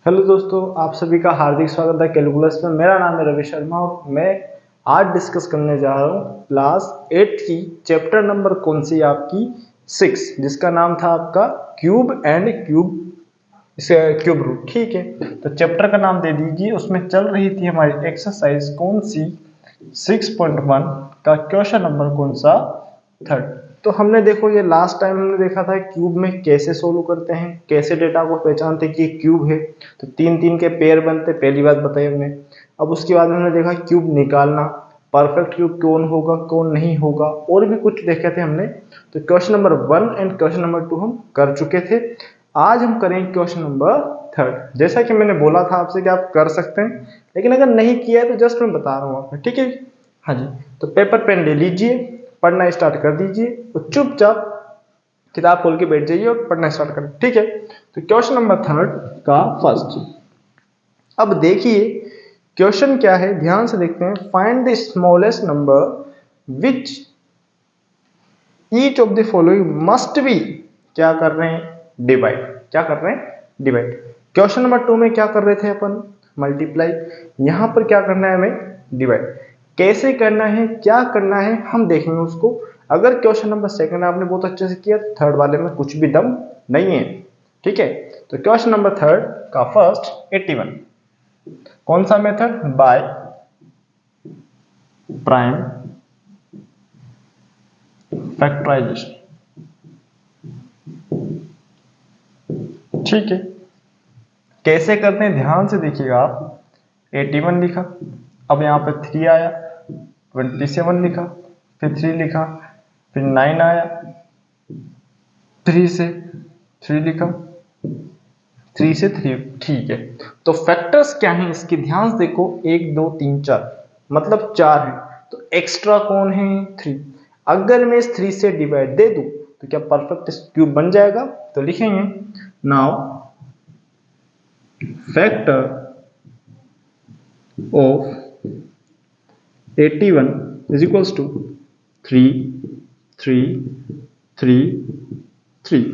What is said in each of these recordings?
Hello दोस्तों, आप सभी का हार्दिक स्वागत है कैलकुलस में। मेरा नाम है रवि शर्मा और मैं आज डिस्कस करने जा रहा हूँ क्लास 8 की चैप्टर नंबर कौन सी आपकी 6, जिसका नाम था आपका क्यूब एंड क्यूब रूट। ठीक है, तो चैप्टर का नाम दे दीजिए। उसमें चल रही थी हमारी एक्सरसाइज कौन सी 6.1 का क्वेश्चन नंबर कौन सा 3rd। तो हमने देखो ये लास्ट टाइम हमने देखा था क्यूब में कैसे सोल्व करते हैं, कैसे डेटा को पहचानते हैं कि क्यूब है तो तीन तीन के पेयर बनते, पहली बात बताई हमने। अब उसके बाद हमने देखा क्यूब निकालना, परफेक्ट क्यूब कौन होगा कौन नहीं होगा, और भी कुछ देखे थे हमने। तो question number 1 and question number 2 हम कर चुके थे। आज हम करेंगे क्वेश्चन नंबर 3rd। जैसा कि मैंने बोला था आपसे कि आप कर सकते हैं, लेकिन अगर नहीं किया है तो जस्ट मैं बता रहा हूँ आपको। ठीक है, हाँ जी। तो पेपर पेन ले लीजिए, पढ़ना स्टार्ट कर दीजिए और चुपचाप किताब खोल के बैठ जाइए और पढ़ना स्टार्ट करें। ठीक है, तो क्वेश्चन नंबर 3rd का फर्स्ट। अब देखिए क्वेश्चन क्या है, ध्यान से देखते हैं। Find the smallest number which each of the following must be, क्या कर रहे हैं, डिवाइड। क्या कर रहे हैं, डिवाइड। क्वेश्चन नंबर 2 में क्या कर रहे थे अपन, मल्टीप्लाई। यहां पर क्या करना है हमें, डिवाइड। कैसे करना है, क्या करना है, हम देखेंगे उसको। अगर क्वेश्चन नंबर 2 आपने बहुत अच्छे से किया, 3rd वाले में कुछ भी दम नहीं है। ठीक है, तो क्वेश्चन नंबर 3rd का फर्स्ट 81। कौन सा मेथड, बाय प्राइम फैक्टराइजेशन। ठीक है, कैसे करते हैं ध्यान से देखिएगा आप। 81 लिखा, अब यहाँ पे 3 आया, 27 लिखा, फिर 3 लिखा, फिर 9 आया, 3 से 3 लिखा, 3 से 3। ठीक है, तो फैक्टर्स क्या हैं इसके, ध्यान से देखो। 1 2 3 4 मतलब 4 है, तो एक्स्ट्रा कौन है, 3। अगर मैं इस 3 से डिवाइड दे दूं तो क्या परफेक्ट क्यूब बन जाएगा। तो लिखेंगे now factor of 81 is equals to 3 3 3 3।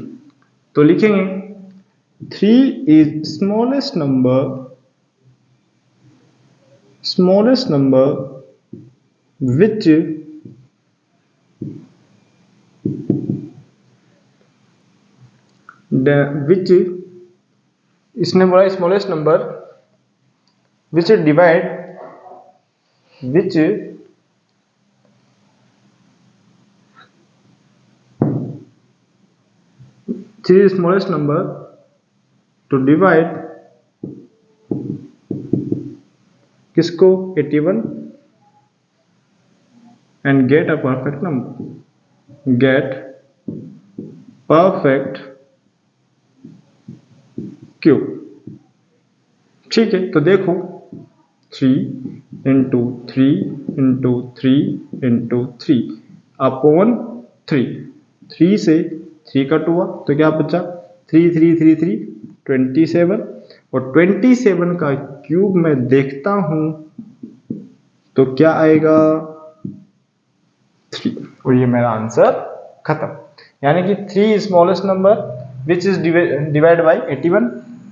तो लिखेंगे 3 is smallest number which इसने बोला smallest number which divide which 3 smallest number to divide किसको, 81 and get a perfect number, get perfect cube. ठीक है, तो देखो 3 इंटू 3 इंटू 3 इंटू 3 अपॉन 3। 3 से 3 कट हुआ तो क्या बचा, 3 3 3 3 27। और 27 का क्यूब मैं देखता हूं तो क्या आएगा, 3। और ये मेरा आंसर खत्म। यानी कि 3 smallest number which is divide by 81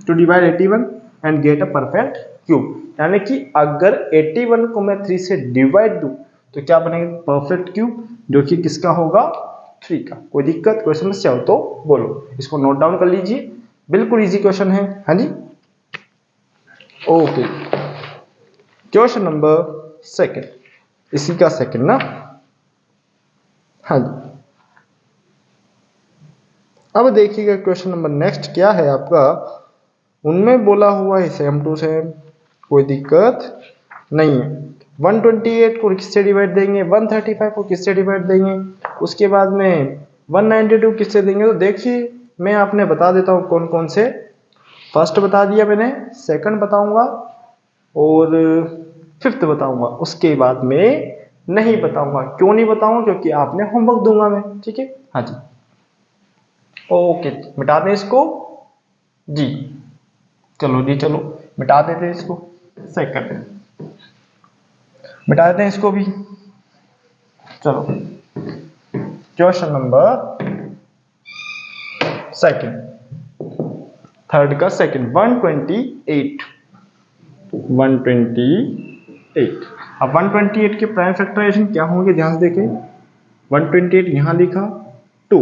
to divide 81 and get a perfect cube. यानी कि अगर 81 को मैं 3 से डिवाइड दूं तो क्या बनेगा, परफेक्ट क्यूब, जो कि किसका होगा, 3 का। कोई दिक्कत कोई समस्या हो तो बोलो, इसको नोट डाउन कर लीजिए। बिल्कुल इजी क्वेश्चन है, हाँ जी। ओके, क्वेश्चन नंबर 2, इसी का 2 ना, हाँ जी। अब देखिएगा क्वेश्चन नंबर नेक्स्ट क्या है आपका। उनमें बोला हुआ है सेम टू सेम, कोई दिक्कत नहीं है। 128 को किससे डिवाइड देंगे, 135 को किससे डिवाइड देंगे, उसके बाद में 192 किससे देंगे। तो देखिए मैं आपने बता देता हूँ कौन कौन से। फर्स्ट बता दिया मैंने, सेकंड बताऊंगा और 5th बताऊंगा। उसके बाद में नहीं बताऊंगा। क्यों नहीं बताऊंगा, क्योंकि आपने होमवर्क दूंगा मैं। ठीक है, हाँ जी। ओके, मिटा दें इसको जी, चलो जी, चलो मिटा देते हैं इसको। सेकंड मिटा देते हैं इसको भी। चलो क्वेश्चन नंबर 2, थर्ड का सेकंड 128 128। अब 128 के प्राइम फैक्टराइजेशन क्या होंगे ध्यान से देखें। 128 यहां लिखा 2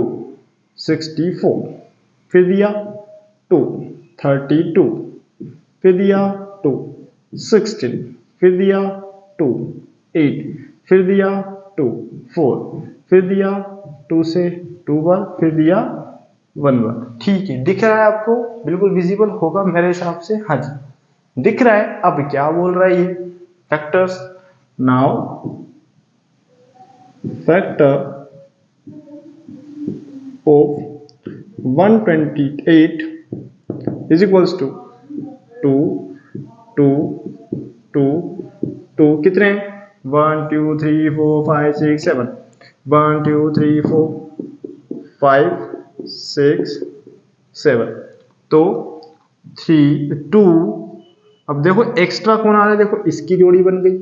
64, फिर दिया 2 32, फिर दिया 2 16, फिर दिया 2 8, फिर दिया 2 4, फिर दिया 2 से 2 बार, फिर दिया 1 बार। ठीक है, दिख रहा है आपको? बिल्कुल विजिबल होगा मेरे हिसाब से। हाँ जी दिख रहा है। अब क्या बोल रहा है ये factors. Now factor of 128 is equals to 2 2 2 2 कितने 1 2 3 4 5 6 7 1 2 3 4 5 6 7 तो 3 2। अब देखो एक्स्ट्रा कौन आ रहा है, देखो इसकी जोड़ी बन गई,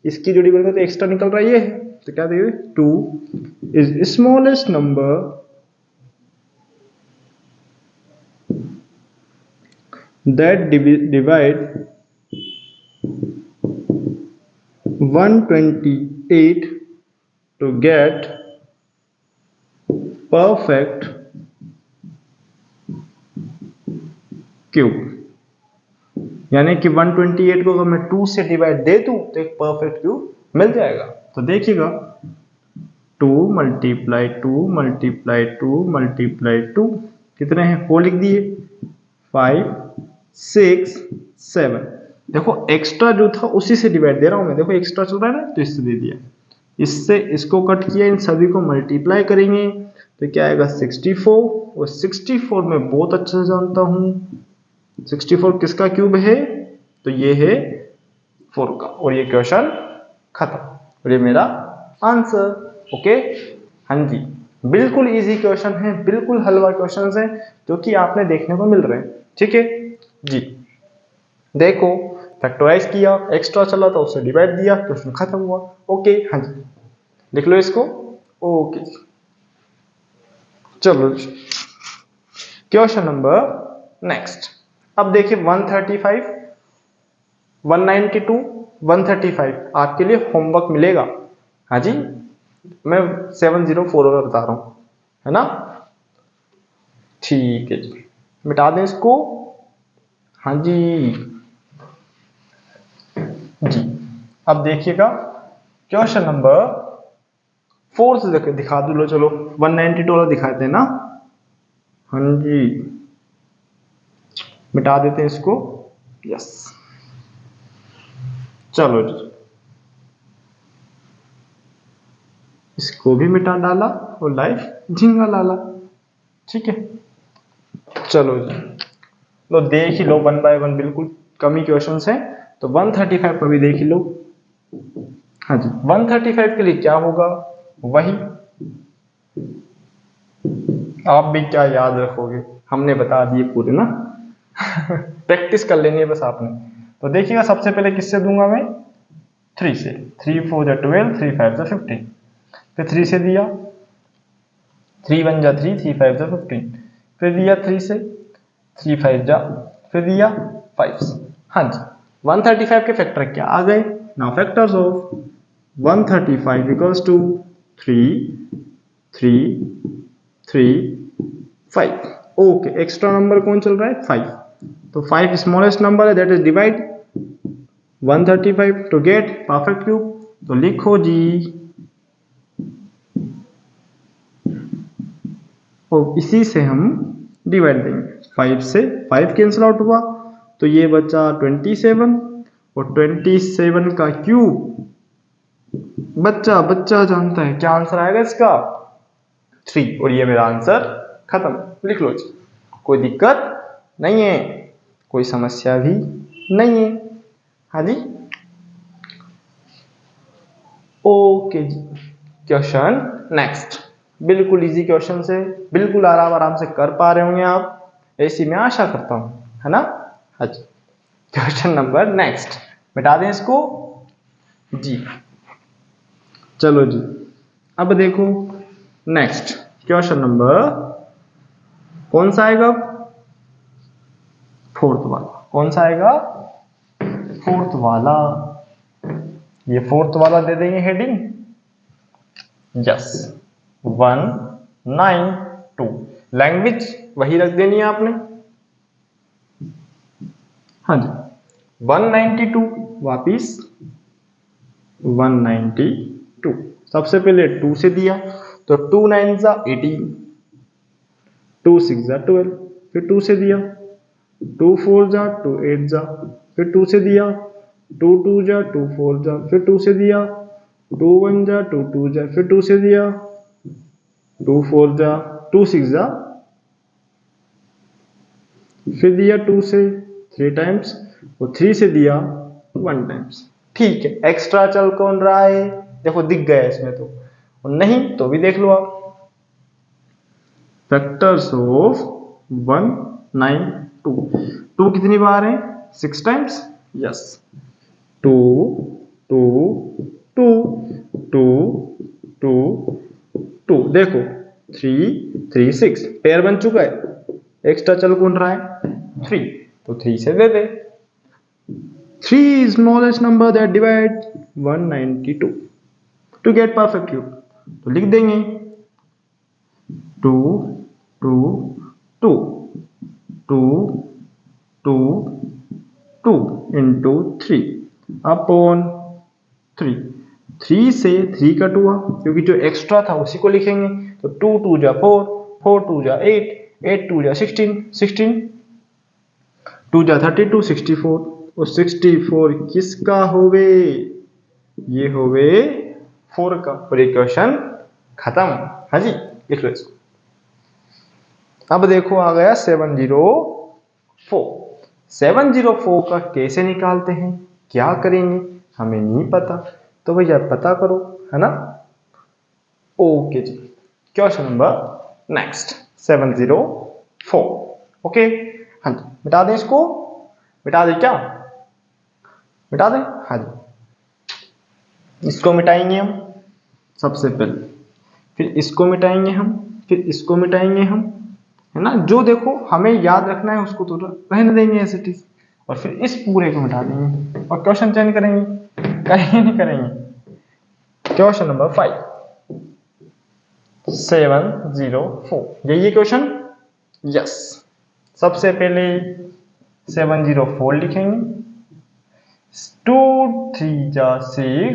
इसकी जोड़ी बन गई तो एक्स्ट्रा निकल रहा है ये, तो क्या देंगे 2 is smallest number that divide 128 to get perfect cube. यानी कि 128 को अगर मैं 2 से डिवाइड दे दूं तो एक परफेक्ट क्यूब मिल जाएगा। तो देखिएगा 2 मल्टीप्लाई 2 मल्टीप्लाई 2 मल्टीप्लाई 2 कितने हैं 4 लिख दिए 5 6 7। देखो एक्स्ट्रा जो था उसी से डिवाइड दे रहा हूं मैं, देखो एक्स्ट्रा चल रहा है ना तो इससे दे दिया, इससे इसको कट किया, इन सभी को मल्टीप्लाई करेंगे तो क्या आएगा 64। और 64 में बहुत अच्छे से जानता हूं 64 किसका क्यूब है, तो ये है 4 का। और ये क्वेश्चन खत्म और ये मेरा आंसर। ओके हाँ जी बिल्कुल इजी क्वेश्चन है, बिल्कुल हलवा क्वेश्चन है जो कि आपने देखने को मिल रहे हैं। ठीक है जी देखो फैक्टराइज किया, एक्स्ट्रा चला था उससे डिवाइड दिया, क्वेश्चन खत्म हुआ। ओके हाँ जी लिख लो इसको। ओके चलो क्वेश्चन नंबर नेक्स्ट। अब देखिए 135 192 135 आपके लिए होमवर्क मिलेगा। हाँ जी मैं 704 में बता रहा हूं है ना। ठीक है जी मिटा दें इसको। हाँ जी जी अब देखिएगा क्वेश्चन नंबर 4 से दिखा दो लो, चलो 192 वाला दिखाते हैं ना। हाँ जी मिटा देते हैं इसको। यस चलो जी इसको भी मिटा डाला और लाइफ झिंगा लाला। ठीक है चलो जी लो देख ही लो 1 बाय 1, बिल्कुल कम ही क्वेश्चन है। तो 135 को भी देख ही लो। हाँ जी 135 के लिए क्या होगा वही, आप भी क्या याद रखोगे, हमने बता दिए पूरे ना प्रैक्टिस कर लेनी है बस आपने। तो देखिएगा सबसे पहले किससे दूंगा मैं 3 से, 3 4 जा 12 3 5 जा 15, फिर 3 से दिया 3 1 जा 3 3 5 जा 15, फिर दिया 3 से 3 5 जा, फिर दिया 5 से। हाँ जी 135 के फैक्टर क्या आ गए। Now factors of 135 equals to 3 3 3 5। Okay extra number कौन चल रहा है 5, तो 5 स्मॉलेस्ट नंबर है that is divide 135 to get perfect cube. तो लिखो जी और इसी से हम डिवाइड देंगे, 5 से 5 कैंसिल आउट हुआ तो ये बचा 27 और 27 का क्यूब बच्चा जानता है क्या आंसर आएगा इसका 3। और ये मेरा आंसर खत्म। लिख लो जी कोई दिक्कत नहीं है, कोई समस्या भी नहीं है। हाँ जी ओके जी क्वेश्चन नेक्स्ट। बिल्कुल इजी क्वेश्चन से बिल्कुल आराम से कर पा रहे होंगे आप, ऐसी मैं आशा करता हूं है ना। हाँ जी क्वेश्चन नंबर नेक्स्ट मिटा दें इसको जी। चलो जी अब देखो नेक्स्ट क्वेश्चन नंबर कौन सा आएगा फोर्थ वाला कौन सा आएगा? फोर्थ वाला। ये फोर्थ वाला दे देंगे हेडिंग। यस 192 लैंग्वेज वही रख देनी है आपने। हाँ जी 192 वापिस 192 सबसे पहले 2 से दिया तो 2 9 जा 18, 2 6 जा 12, फिर 2 से दिया 2 4 जा 2 8 जा, फिर 2 से दिया 2 2 जा 2 4 जा, फिर 2 से दिया 2 1 जा 2 2 जा, फिर 2 से दिया 2 4 जा 2 6 जा, फिर दिया 2 से 3 टाइम्स और 3 से दिया 1 टाइम्स। ठीक है, एक्स्ट्रा चल कौन रहा है? देखो दिख गया इसमें तो, और नहीं तो भी देख लो आप। फैक्टर्स ऑफ 192 2 कितनी बार है? 6 टाइम्स। यस 2 2 2 2 2 2 देखो 3 3 6 पेयर बन चुका है। एक्स्ट्रा चल कौन रहा है? 3 तो 3 से दे दे। 3 is smallest number that divides 192 to get perfect cube तो लिख देंगे 2 2 2 2 2 2 into 3 upon 3 3 से 3 कट हुआ क्योंकि जो एक्स्ट्रा था उसी को लिखेंगे तो 2 2 जा 4 4 2 जा 8 8 2 जा 16 16 2 जा 32 64 और 64 किसका होवे? ये होवे 4 का। और ये क्वेश्चन खत्म। हाँ जी लिख लो इसको। अब देखो आ गया 704। 704 का कैसे निकालते हैं, क्या करेंगे, हमें नहीं पता, तो भैया पता करो, है ना। ओके जी, क्वेश्चन नंबर नेक्स्ट 704। ओके हाँ जी, मिटा दें इसको, मिटा दें क्या, मिटा दें। हाँ जी, इसको मिटाएंगे हम सबसे पहले, फिर इसको मिटाएंगे हम, फिर इसको मिटाएंगे हम, है ना। जो देखो हमें याद रखना है उसको तो रहने देंगे एज इट इज, और फिर इस पूरे को मिटा देंगे और क्वेश्चन चेंज करेंगे, करेंगे नहीं करेंगे। क्वेश्चन नंबर 5 704 यही है क्वेश्चन। यस सबसे पहले 704 लिखेंगे। 2 3 जा 6,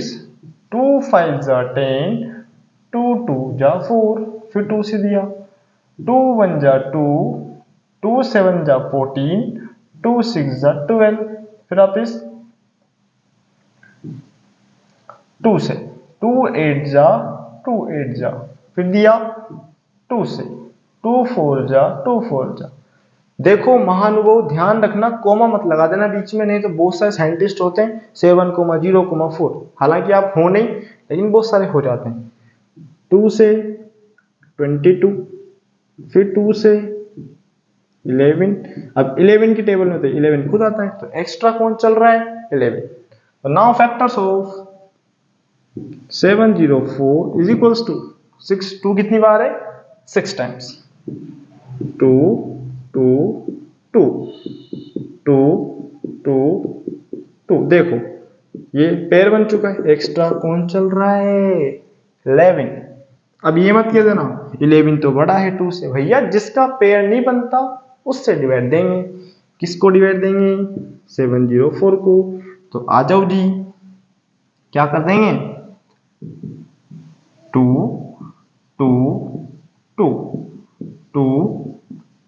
2 5 जा 10, 2 2 जा 4, फिर 2 से दिया 2 1 जा 2, 2 7 जा 14, 2 6 जा 12, फिर आप इस 2 से 2 8 जा 2 8 जा, फिर दिया 2 से 2 4 जा 2 4 जा। देखो महानुभाव ध्यान रखना, कोमा मत लगा देना बीच में, नहीं तो बहुत सारे साइंटिस्ट होते हैं 7,0,4, हालांकि आप हो नहीं लेकिन बहुत सारे हो जाते हैं। 2 से 22, फिर 2 से 11, अब 11 की टेबल में तो 11 खुद आता है, तो एक्स्ट्रा कौन चल रहा है? 11। तो now factors of 704 is equals to 6। 2 कितनी बार है? 6 टाइम्स। 2 2 2 2 2 2 देखो ये पेयर बन चुका है, एक्स्ट्रा कौन चल रहा है? 11। अब ये मत कह देना 11 तो बड़ा है 2 से, भैया जिसका पेयर नहीं बनता उससे डिवाइड देंगे। किसको डिवाइड देंगे? 704 को। तो आ जाओ जी, क्या कर देंगे? 2 2 2 2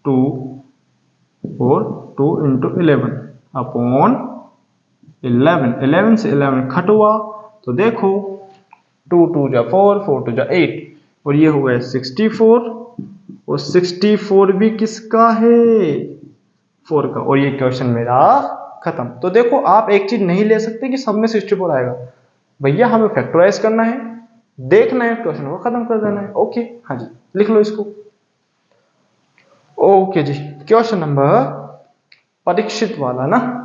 2 और 2 इंटू 11 अपॉन 11। 11 से 11 खट हुआ तो देखो 2 2 जा 4, 4 2 जा 8, और ये हुआ 64, और 64 भी किसका है? 4 का। और ये क्वेश्चन मेरा खत्म। तो देखो आप एक चीज नहीं ले सकते कि सब में 64 आएगा, भैया हमें फैक्टराइज करना है, देखना है, क्वेश्चन को खत्म कर देना है। ओके हाँ जी लिख लो इसको। ओके जी, क्वेश्चन नंबर परीक्षित वाला ना,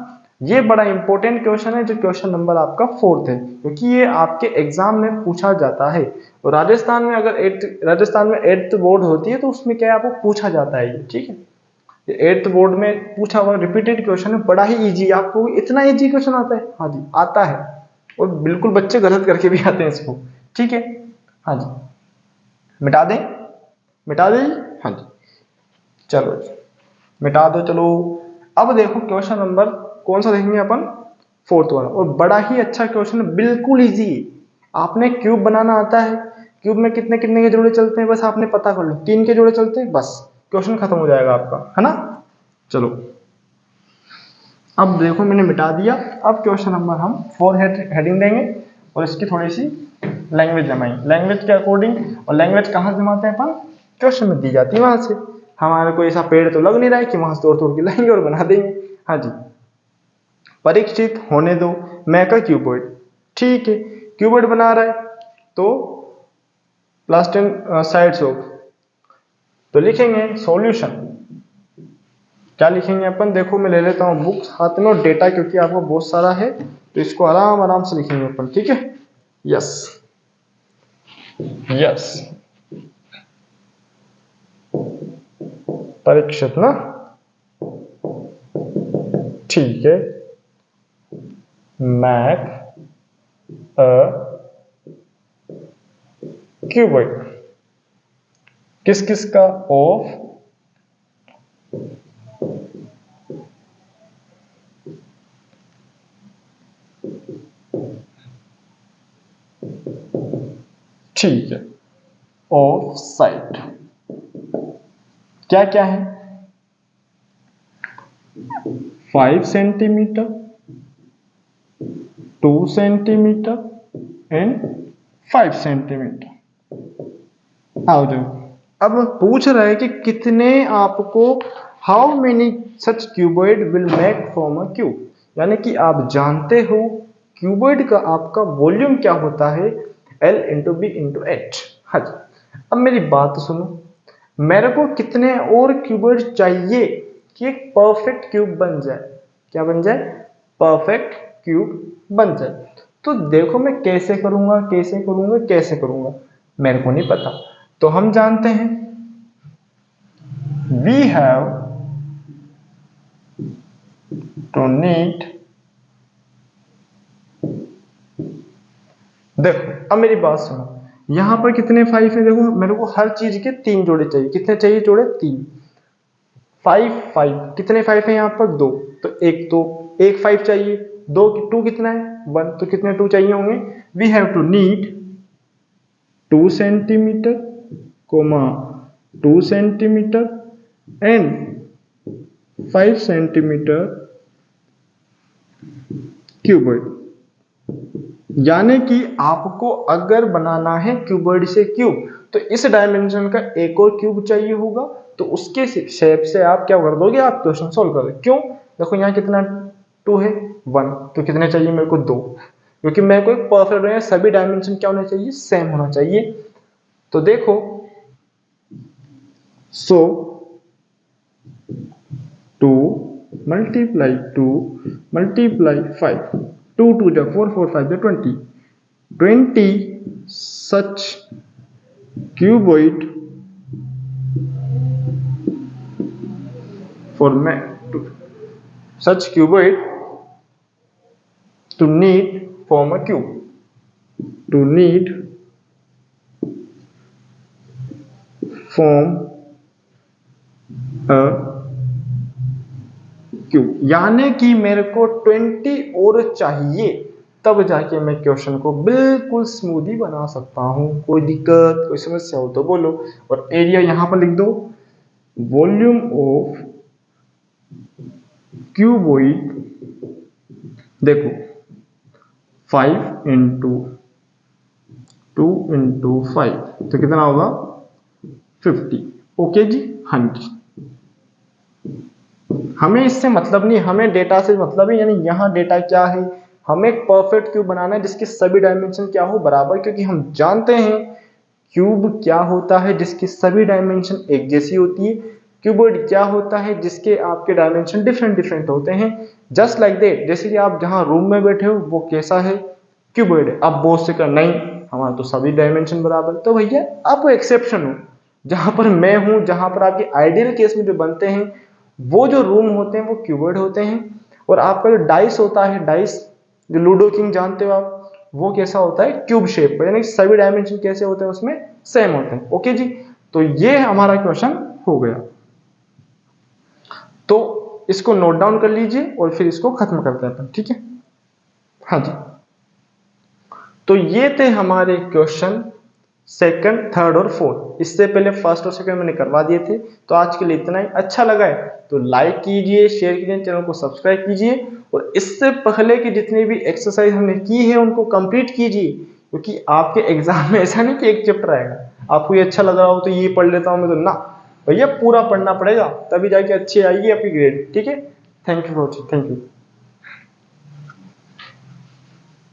ये बड़ा इंपॉर्टेंट क्वेश्चन है, जो क्वेश्चन नंबर आपका 4th है, क्योंकि ये आपके एग्जाम में पूछा जाता है। और राजस्थान में अगर राजस्थान में 8th बोर्ड होती है तो उसमें क्या है, आपको पूछा जाता है ये, ठीक है। 8th बोर्ड में पूछा हुआ रिपीटेड क्वेश्चन है, बड़ा ही इजी। आपको इतना इजी क्वेश्चन आता है? हाँ जी आता है, और बिल्कुल बच्चे गलत करके भी आते हैं इसको। ठीक है, हाँ जी मिटा दें, मिटा दें, हाँ जी चलो जी मिटा दो। चलो अब देखो क्वेश्चन नंबर कौन सा देखेंगे अपन, 4th वाला, और बड़ा ही अच्छा क्वेश्चन, बिल्कुल इजी। आपने क्यूब बनाना आता है, क्यूब में कितने कितने के जोड़े चलते हैं बस आपने पता कर लो, 3 के जोड़े चलते हैं, बस क्वेश्चन खत्म हो जाएगा आपका, है ना। चलो अब देखो मैंने मिटा दिया। अब क्वेश्चन नंबर हम 4 हेडिंग देंगे और इसकी थोड़ी सी लैंग्वेज जमाएंगे, लैंग्वेज के अकॉर्डिंग। और लैंग्वेज कहाँ से जमाते हैं अपन, क्वेश्चन में दी जाती है वहां से। हमारे को ऐसा पेड़ तो लग नहीं रहा है कि वहां से तोड़ तोड़ के लाएंगे और बना देंगे। हाँ जी, परीक्षित होने दो मैं का क्यूबॉइड। ठीक है, क्यूबॉइड बना रहा है तो प्लस 10 साइड्स ऑफ, तो लिखेंगे सॉल्यूशन। क्या लिखेंगे अपन, देखो मैं ले लेता हूँ बुक्स हाथ में और डेटा, क्योंकि आपको बहुत सारा है तो इसको आराम आराम से लिखेंगे अपन। ठीक है, यस यस परीक्षित ना, ठीक है, मैक अ क्यूबॉइड, किस किस का, ऑफ ठीक है, ऑफ साइड। क्या क्या है, 5 सेंटीमीटर, 2 सेंटीमीटर एंड 5 सेंटीमीटर। आओ जाओ, अब पूछ रहा है कि कितने आपको, how many such cuboid will make from a cube, यानी कि आप जानते हो क्यूबॉइड का आपका वॉल्यूम क्या होता है, L into B into H. हाँ जी, अब मेरी बात सुनो, मेरे को कितने और क्यूबॉइड चाहिए कि एक परफेक्ट क्यूब बन जाए। क्या बन जाए, परफेक्ट क्यूब बन जाए। तो देखो मैं कैसे करूंगा, कैसे करूंगा, कैसे करूंगा, मेरे को नहीं पता। तो हम जानते हैं वी हैव टू नीड, देखो अब मेरी बात सुनो, यहां पर कितने 5 है, देखो मेरे को हर चीज के 3 जोड़े चाहिए। कितने चाहिए जोड़े, 3। 5 5 कितने 5 है यहाँ पर, 2, तो एक 5 चाहिए। 2 कितना है, 1, तो कितने 2 चाहिए होंगे, we have to need 2 centimetre comma 2 centimetre and 5 centimetre cuboid. यानी कि आपको अगर बनाना है क्यूबॉइड से क्यूब, तो इस डायमेंशन का एक और क्यूब चाहिए होगा, तो उसके शेप से आप क्या कर दोगे, आप क्वेश्चन सोल्व कर दोगे। क्यों, देखो यहाँ कितना 2 है, 1, तो कितने चाहिए मेरे को 2, क्योंकि मेरे को एक परफेक्ट है, सभी डायमेंशन क्या होना चाहिए, सेम होना चाहिए। तो देखो सो 2 multiply 2 multiply 5, 2 2 जा 4 4 5 जा 20 such cuboid for such cuboid to need form a cube, to need form a cube. यानी कि मेरे को 20 और चाहिए, तब जाके मैं क्वेश्चन को बिल्कुल स्मूथली बना सकता हूं। कोई दिक्कत, कोई समस्या हो तो बोलो। और एरिया यहां पर लिख दो, वॉल्यूम ऑफ क्यूबॉइड, देखो 5 इंटू 2 इंटू 5 तो कितना होगा 50। ओके जी, हाँ जी, हमें इससे मतलब नहीं, हमें डेटा से मतलब है। यानी यहाँ डेटा क्या है, हमें एक परफेक्ट क्यूब बनाना है जिसके सभी डायमेंशन क्या हो, बराबर, क्योंकि हम जानते हैं क्यूब क्या होता है जिसकी सभी डायमेंशन एक जैसी होती है। क्यूबॉइड क्या होता है जिसके आपके डायमेंशन डिफरेंट डिफरेंट होते हैं। जस्ट लाइक दैट, जैसे कि आप जहां रूम में बैठे हो वो कैसा है, क्यूबॉइड है। आप बोल सके नहीं हमारा तो सभी डायमेंशन बराबर, तो भैया आप एक्सेप्शन हो। जहां पर मैं हूं, जहां पर आपके आइडियल केस में जो बनते हैं वो जो रूम होते हैं वो क्यूबॉइड होते हैं, और आपका जो डाइस होता है, डाइस जो लूडो किंग जानते हो आप, वो कैसा होता है, क्यूब शेप का, यानी सभी डायमेंशन कैसे होते हैं उसमें, सेम होते हैं। ओके जी, तो ये हमारा क्वेश्चन हो गया। तो इसको नोट डाउन कर लीजिए और फिर इसको खत्म करते हैं अपन, ठीक है। हाँ जी, तो ये थे हमारे क्वेश्चन सेकंड, थर्ड और फोर्थ। इससे पहले फर्स्ट और सेकंड मैंने करवा दिए थे। तो आज के लिए इतना ही। अच्छा लगा है तो लाइक कीजिए, शेयर कीजिए, चैनल को सब्सक्राइब कीजिए, और इससे पहले की जितनी भी एक्सरसाइज हमने की है उनको कंप्लीट कीजिए, क्योंकि आपके एग्जाम में ऐसा नहीं कि एक चैप्टर आएगा, आपको ये अच्छा लग रहा हो तो ये पढ़ लेता हूं मैं, तो ना भैया, पूरा पढ़ना पड़ेगा, तभी जाके अच्छी आएगी आपकी ग्रेड, ठीक है। Thank you for watching, thank you.